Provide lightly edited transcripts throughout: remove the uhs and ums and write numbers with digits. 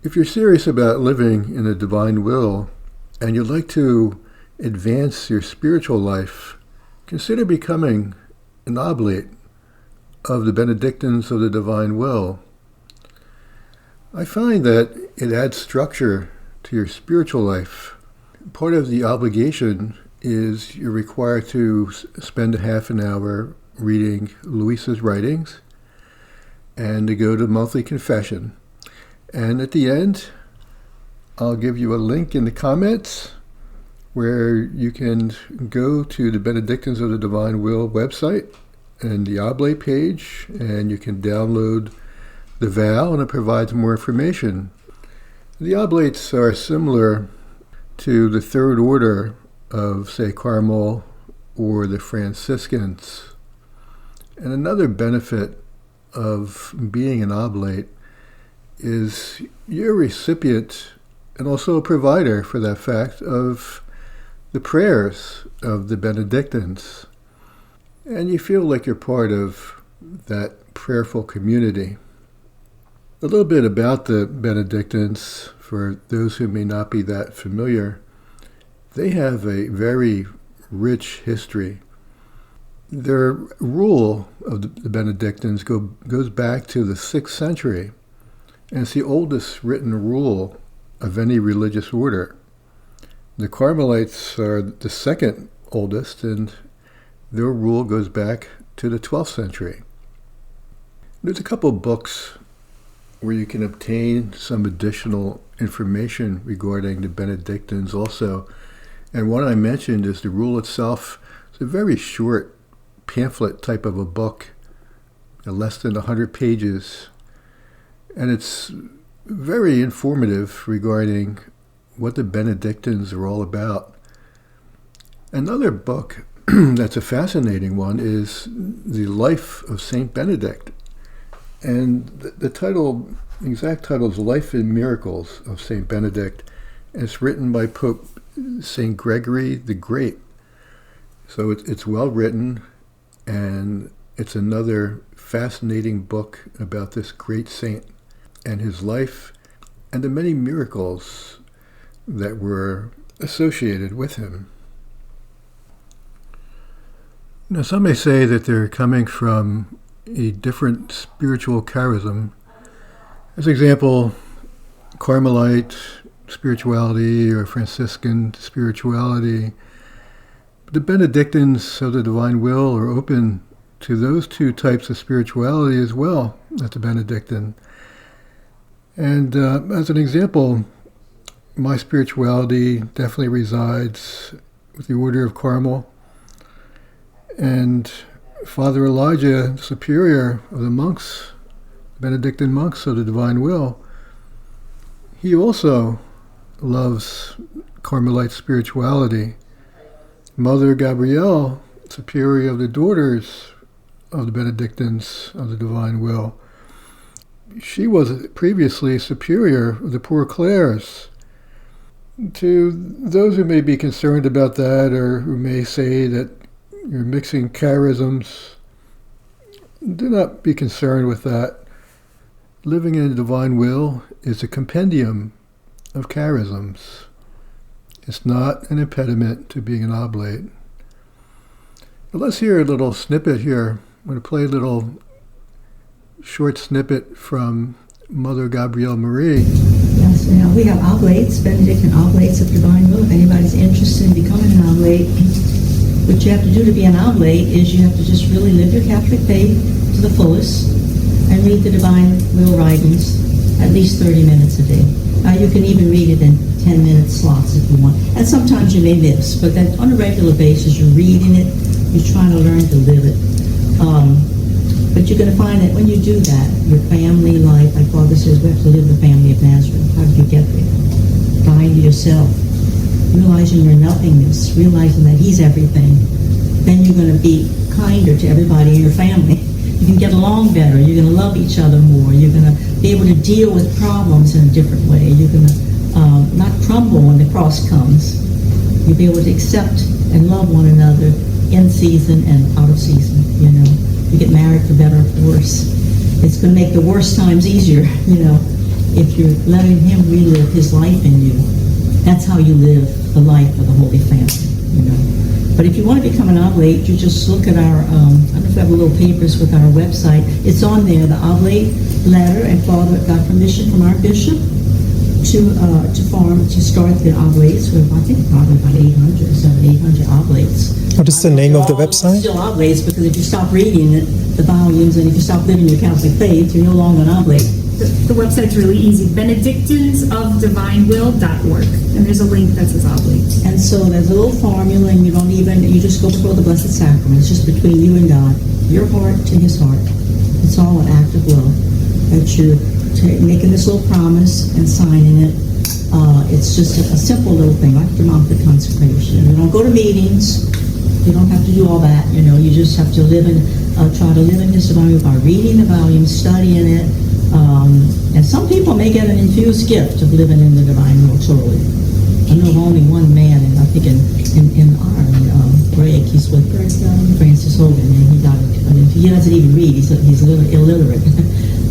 If you're serious about living in the divine will and you'd like to advance your spiritual life, consider becoming an oblate of the Benedictines of the divine will. I find that it adds structure to your spiritual life. Part of the obligation is you're required to spend a half an hour reading Luisa's writings and to go to monthly confession. And at the end, I'll give you a link in the comments where you can go to the Benedictines of the Divine Will website and the Oblate page, and you can download the vow, and it provides more information. The Oblates are similar to the third order of, say, Carmel or the Franciscans. And another benefit of being an Oblate is you're a recipient and also a provider, for that fact, of the prayers of the Benedictines. And you feel like you're part of that prayerful community. A little bit about the Benedictines, for those who may not be that familiar. They have a very rich history. Their rule of the Benedictines goes back to the 6th century, and it's the oldest written rule of any religious order. The Carmelites are the second oldest, and their rule goes back to the 12th century. There's a couple books where you can obtain some additional information regarding the Benedictines also. And one I mentioned is the rule itself. It's a very short pamphlet type of a book, less than 100 pages. And it's very informative regarding what the Benedictines are all about. Another book that's a fascinating one is The Life of Saint Benedict. And the title, the exact title is Life and Miracles of Saint Benedict. And it's written by Pope Saint Gregory the Great. So it's well written, and it's another fascinating book about this great saint and his life and the many miracles that were associated with him. Now, some may say that they're coming from a different spiritual charism. As an example, Carmelite spirituality or Franciscan spirituality. The Benedictines of the Divine Will are open to those two types of spirituality as well as the Benedictine. And as an example, my spirituality definitely resides with the Order of Carmel. And Father Elijah, superior of the monks, Benedictine monks of the Divine Will, he also loves Carmelite spirituality. Mother Gabrielle, superior of the daughters of the Benedictines of the Divine Will, she was previously superior of the Poor Clares. To those who may be concerned about that, or who may say that you're mixing charisms, do not be concerned with that. Living in the divine will is a compendium of charisms. It's not an impediment to being an oblate. But let's hear a little snippet here. I'm going to play a little short snippet from Mother Gabrielle Marie. Yes, now we have oblates, Benedictine oblates of divine will. If anybody's interested in becoming an oblate, what you have to do to be an oblate is you have to just really live your Catholic faith to the fullest and read the divine will writings at least 30 minutes a day. You can even read it in 10-minute slots if you want. And sometimes you may miss, but then on a regular basis you're reading it, you're trying to learn to live it. But you're going to find that when you do that, your family life, like Father says, we have to live the family of Nazareth. How did you get there? Dying to yourself, realizing your nothingness, realizing that He's everything. Then you're going to be kinder to everybody in your family. You can get along better. You're going to love each other more. You're going to be able to deal with problems in a different way. You're going to not crumble when the cross comes. You'll be able to accept and love one another in season and out of season, you know. You get married for better or for worse. It's going to make the worst times easier, you know. if you're letting him relive his life in you, that's how you live the life of the Holy Family, you know. But if you want to become an oblate, you just look at our, I don't know if we have a little papers with our website. It's on there, the Oblate letter, and Father got permission from our bishop to start the Oblates. We have, I think, probably about 800 Oblates. What is the name of the website? Still Oblates, because if you stop reading the volumes and if you stop living your Catholic faith, you're no longer an Oblate. The website's really easy, benedictinesofdivinewil.org, and there's a link that says Oblate. And so there's a little formula, and you just go before the Blessed Sacrament. It's just between you and God, your heart to his heart. It's all an act of love that you're making this little promise and signing it. It's just a simple little thing, like demonic consecration. You don't go to meetings. You don't have to do all that. You know, you just have to try to live in his divine will by reading the volume, studying it. And some people may get an infused gift of living in the divine will totally. I know of only one man, and I think in Ireland, Greg, he's with Francis Hogan, and he got it. I mean, he doesn't even read. He's illiterate,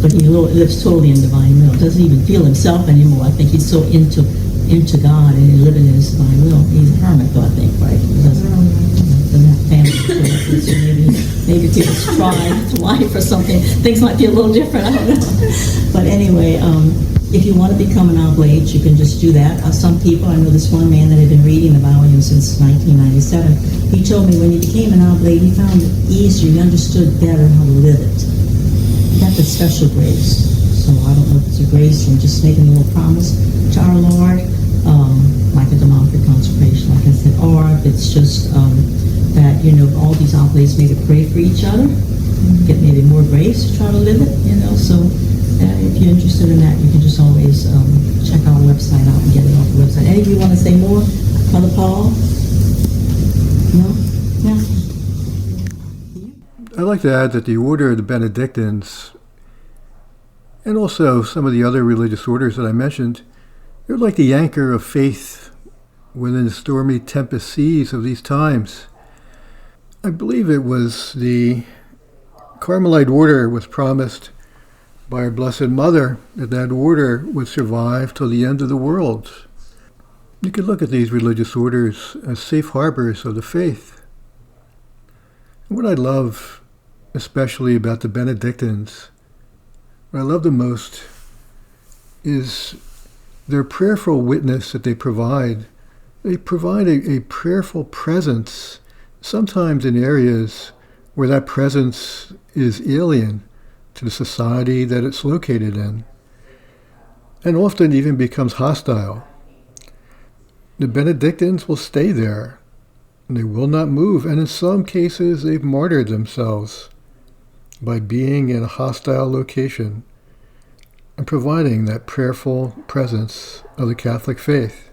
but he lives totally in divine will. Doesn't even feel himself anymore. I think he's so into God and living in his divine will. He's a hermit, though, I think, right? He doesn't have family. So maybe if he was trying his wife or something, things might be a little different. I don't know. But anyway, if you want to become an oblate, you can just do that. Some people, I know this one man that had been reading the volume since 1997. He told me when he became an oblate, he found it easier. He understood better how to live it. He got the special grace. So I don't know if it's a grace from just making a little promise to our Lord, like a demonic consecration, like I said, or if it's just that, you know, all these oblates maybe pray for each other, get maybe more grace to try to live it, you know. So if you're interested in that, you can just always check our website out and get it off the website. Any of you want to say more? Father Paul? No? Yeah. I'd like to add that the order of the Benedictines, and also some of the other religious orders that I mentioned, they're like the anchor of faith within the stormy tempest seas of these times. I believe it was the Carmelite order was promised by our Blessed Mother that order would survive till the end of the world. You could look at these religious orders as safe harbors of the faith. And what I love especially about the Benedictines, what I love the most is their prayerful witness that they provide. They provide a prayerful presence, sometimes in areas where that presence is alien to the society that it's located in, and often even becomes hostile. The Benedictines will stay there, and they will not move, and in some cases they've martyred themselves by being in a hostile location and providing that prayerful presence of the Catholic faith.